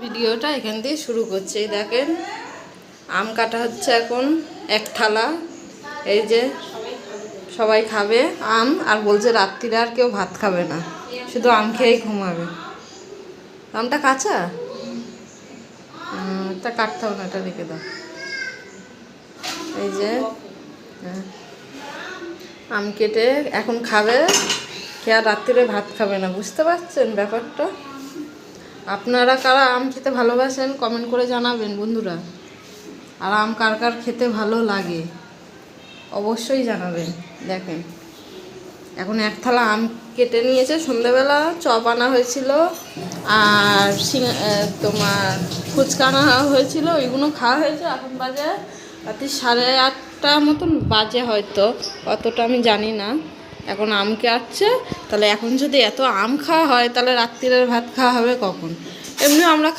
ভিডিওটা এখান দিয়ে শুরু করছি। এই দেখেন আম কাটা হচ্ছে এখন এক থালা। এই যে সবাই খাবে আম, আর বলছে রাত্রিরে আর কেউ ভাত খাবে না, শুধু আম খেয়েই ঘুমাবে। আমটা কাঁচা, তা কাটতে হবে না, এটা রেখে দাও। এই যে আম কেটে এখন খাবে, খেয়ে আর রাত্রিরে ভাত খাবে না। বুঝতে পারছেন ব্যাপারটা? আপনারা কারা আম খেতে ভালোবাসেন কমেন্ট করে জানাবেন বন্ধুরা। আর আম কার কার খেতে ভালো লাগে অবশ্যই জানাবেন। দেখেন এখন এক থালা আম কেটে নিয়েছে। সন্ধ্যাবেলা চপ আনা হয়েছিল আর তোমার ফুচকা আনা হয়েছিল, ওইগুলো খাওয়া হয়েছে। এখন বাজে রাত্রি 8:30 মতন বাজে, হয়তো অতটা আমি জানি না। এখন আম কাটছে, তাহলে এখন যদি এত আম খাওয়া হয় তাহলে রাত্রিরের ভাত খাওয়া হবে কখন? এমনিও আমরা